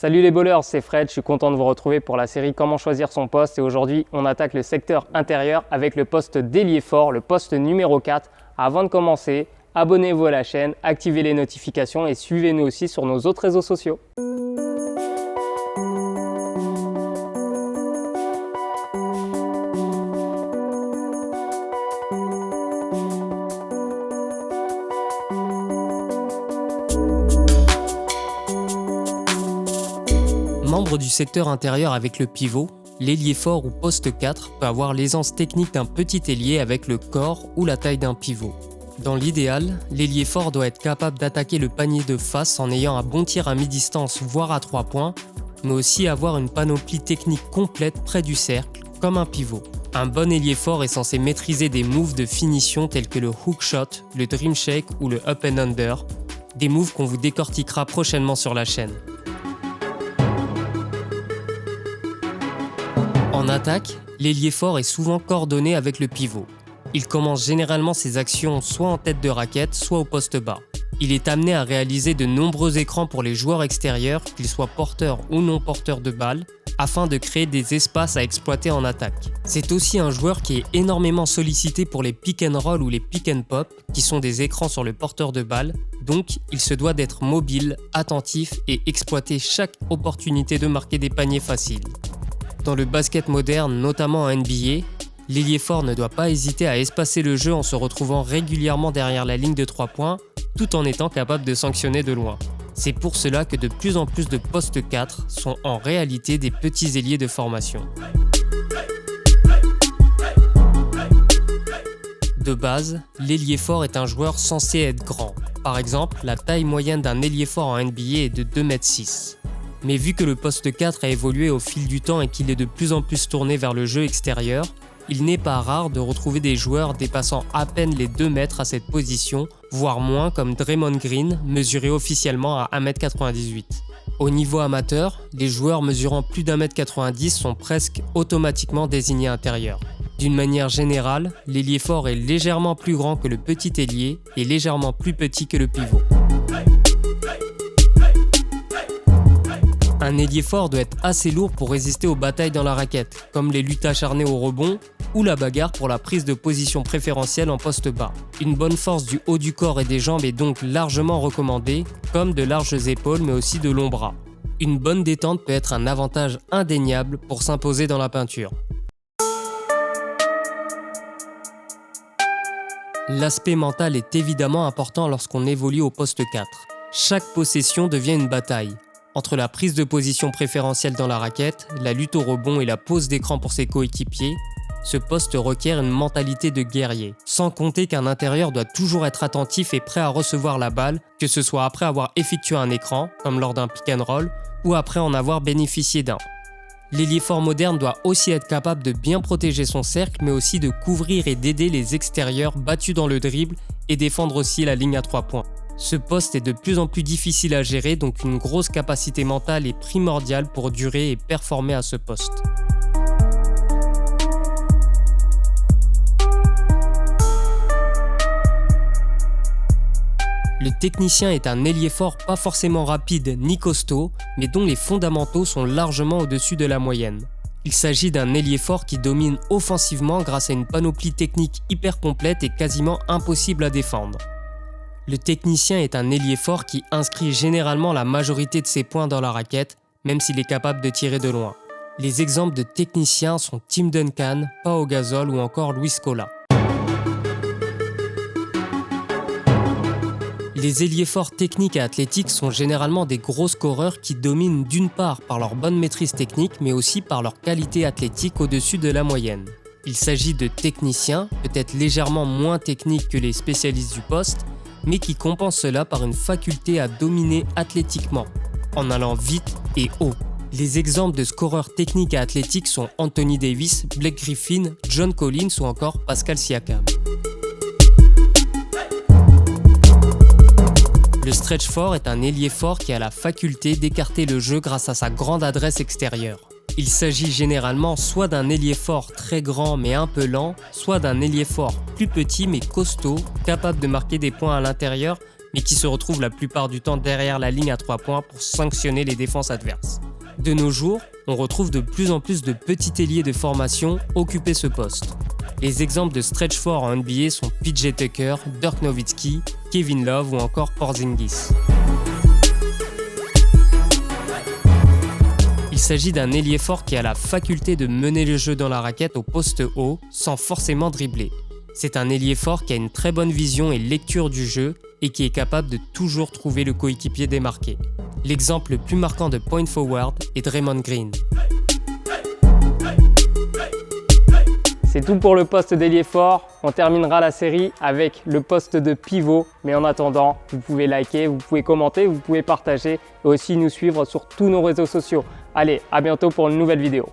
Salut les bowlers, c'est Fred, je suis content de vous retrouver pour la série Comment choisir son poste et aujourd'hui on attaque le secteur intérieur avec le poste d'ailier fort, le poste numéro 4. Avant de commencer, abonnez-vous à la chaîne, activez les notifications et suivez-nous aussi sur nos autres réseaux sociaux. Membre du secteur intérieur avec le pivot, l'ailier fort ou poste 4 peut avoir l'aisance technique d'un petit ailier avec le corps ou la taille d'un pivot. Dans l'idéal, l'ailier fort doit être capable d'attaquer le panier de face en ayant un bon tir à mi-distance voire à 3 points, mais aussi avoir une panoplie technique complète près du cercle, comme un pivot. Un bon ailier fort est censé maîtriser des moves de finition tels que le hook shot, le dream shake ou le up and under, des moves qu'on vous décortiquera prochainement sur la chaîne. En attaque, l'ailier fort est souvent coordonné avec le pivot. Il commence généralement ses actions soit en tête de raquette, soit au poste bas. Il est amené à réaliser de nombreux écrans pour les joueurs extérieurs, qu'ils soient porteurs ou non porteurs de balles, afin de créer des espaces à exploiter en attaque. C'est aussi un joueur qui est énormément sollicité pour les pick and roll ou les pick and pop, qui sont des écrans sur le porteur de balle, donc il se doit d'être mobile, attentif et exploiter chaque opportunité de marquer des paniers faciles. Dans le basket moderne, notamment en NBA, l'ailier fort ne doit pas hésiter à espacer le jeu en se retrouvant régulièrement derrière la ligne de 3 points, tout en étant capable de sanctionner de loin. C'est pour cela que de plus en plus de postes 4 sont en réalité des petits ailiers de formation. De base, l'ailier fort est un joueur censé être grand. Par exemple, la taille moyenne d'un ailier fort en NBA est de 2,6 m. Mais vu que le poste 4 a évolué au fil du temps et qu'il est de plus en plus tourné vers le jeu extérieur, il n'est pas rare de retrouver des joueurs dépassant à peine les 2 mètres à cette position, voire moins comme Draymond Green, mesuré officiellement à 1,98 m. Au niveau amateur, les joueurs mesurant plus d'1,90 m sont presque automatiquement désignés intérieurs. D'une manière générale, l'ailier fort est légèrement plus grand que le petit ailier et légèrement plus petit que le pivot. Un ailier fort doit être assez lourd pour résister aux batailles dans la raquette, comme les luttes acharnées au rebond ou la bagarre pour la prise de position préférentielle en poste bas. Une bonne force du haut du corps et des jambes est donc largement recommandée, comme de larges épaules mais aussi de longs bras. Une bonne détente peut être un avantage indéniable pour s'imposer dans la peinture. L'aspect mental est évidemment important lorsqu'on évolue au poste 4. Chaque possession devient une bataille. Entre la prise de position préférentielle dans la raquette, la lutte au rebond et la pose d'écran pour ses coéquipiers, ce poste requiert une mentalité de guerrier. Sans compter qu'un intérieur doit toujours être attentif et prêt à recevoir la balle, que ce soit après avoir effectué un écran, comme lors d'un pick and roll, ou après en avoir bénéficié d'un. L'ailier fort moderne doit aussi être capable de bien protéger son cercle, mais aussi de couvrir et d'aider les extérieurs battus dans le dribble et défendre aussi la ligne à 3 points. Ce poste est de plus en plus difficile à gérer, donc une grosse capacité mentale est primordiale pour durer et performer à ce poste. Le technicien est un ailier fort pas forcément rapide ni costaud, mais dont les fondamentaux sont largement au-dessus de la moyenne. Il s'agit d'un ailier fort qui domine offensivement grâce à une panoplie technique hyper complète et quasiment impossible à défendre. Le technicien est un ailier fort qui inscrit généralement la majorité de ses points dans la raquette, même s'il est capable de tirer de loin. Les exemples de techniciens sont Tim Duncan, Pau Gasol ou encore Luis Scola. Les ailiers forts techniques et athlétiques sont généralement des gros scoreurs qui dominent d'une part par leur bonne maîtrise technique, mais aussi par leur qualité athlétique au-dessus de la moyenne. Il s'agit de techniciens, peut-être légèrement moins techniques que les spécialistes du poste, mais qui compense cela par une faculté à dominer athlétiquement, en allant vite et haut. Les exemples de scoreurs techniques et athlétiques sont Anthony Davis, Blake Griffin, John Collins ou encore Pascal Siakam. Le stretch fort est un ailier fort qui a la faculté d'écarter le jeu grâce à sa grande adresse extérieure. Il s'agit généralement soit d'un ailier fort très grand mais un peu lent, soit d'un ailier fort plus petit mais costaud, capable de marquer des points à l'intérieur mais qui se retrouve la plupart du temps derrière la ligne à 3 points pour sanctionner les défenses adverses. De nos jours, on retrouve de plus en plus de petits ailiers de formation occuper ce poste. Les exemples de stretch 4 en NBA sont PJ Tucker, Dirk Nowitzki, Kevin Love ou encore Porzingis. Il s'agit d'un ailier fort qui a la faculté de mener le jeu dans la raquette au poste haut sans forcément dribbler. C'est un ailier fort qui a une très bonne vision et lecture du jeu et qui est capable de toujours trouver le coéquipier démarqué. L'exemple le plus marquant de point forward est Draymond Green. C'est tout pour le poste d'ailier fort. On terminera la série avec le poste de pivot. Mais en attendant, vous pouvez liker, vous pouvez commenter, vous pouvez partager et aussi nous suivre sur tous nos réseaux sociaux. Allez, à bientôt pour une nouvelle vidéo.